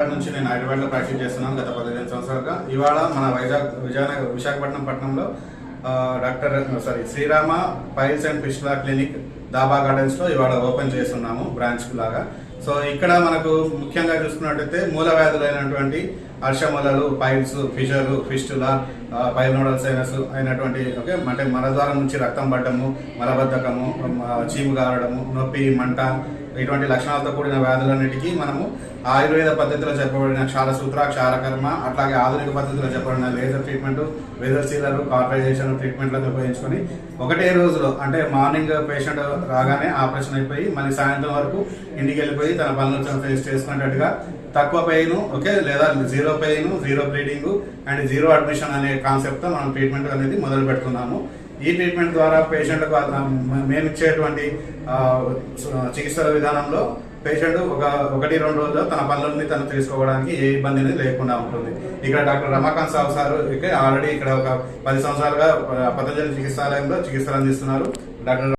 నుంచి నేను హైదరాబాద్లో ప్రాక్టీస్ చేస్తున్నాను గత 15 సంవత్సరాలుగా. ఇవాళ మన విశాఖపట్నం పట్టణంలో Srirama piles and fistula clinic Daba గార్డెన్స్లో ఇవాళ ఓపెన్ చేస్తున్నాము బ్రాంచ్ లాగా. సో ఇక్కడ మనకు ముఖ్యంగా చూసుకున్నట్టయితే మూల వ్యాధులైనటువంటి అర్షమూలలు, పైల్స్, ఫిషర్లు, ఫిస్టులా, పైల్ నోడల్ సైనస్ అయినటువంటి అంటే మలద్వారం నుంచి రక్తం పడ్డము, మలబద్ధకము, చీము గారడము, నొప్పి, మంట ఇటువంటి లక్షణాలతో కూడిన వ్యాధులన్నిటికీ మనము ఆయుర్వేద పద్ధతిలో చెప్పబడిన క్షారసూత్ర, క్షారకర్మ, అట్లాగే ఆధునిక పద్ధతిలో చెప్పబడిన లేజర్ ట్రీట్మెంట్, వెదర్ సీలర్, కార్టరైజేషన్ ట్రీట్మెంట్లను ఉపయోగించుకొని ఒకటే రోజులో అంటే మార్నింగ్ పేషెంట్ రాగానే ఆపరేషన్ అయిపోయి మళ్ళీ సాయంత్రం వరకు ఇంటికి వెళ్ళిపోయి తన పనులను ఫేస్ చేసుకునేటట్టుగా తక్కువ పెయిన్ లేదా zero pain, zero bleeding and zero admission అనే కాన్సెప్ట్తో మనం ట్రీట్మెంట్ అనేది మొదలు పెడుతున్నాము. ఈ ట్రీట్మెంట్ ద్వారా పేషెంట్కు మేము ఇచ్చేటువంటి చికిత్సల విధానంలో పేషెంట్ 1-2 రోజుల్లో తన పనులన్నీ తను తీసుకోవడానికి ఏ ఇబ్బంది అనేది లేకుండా ఉంటుంది. ఇక్కడ డాక్టర్ రమాకాంత్ సావు సార్ ఆల్రెడీ ఇక్కడ ఒక 10 సంవత్సరాలుగా పతంజలి చికిత్సాలయంలో చికిత్సలు అందిస్తున్నారు. డాక్టర్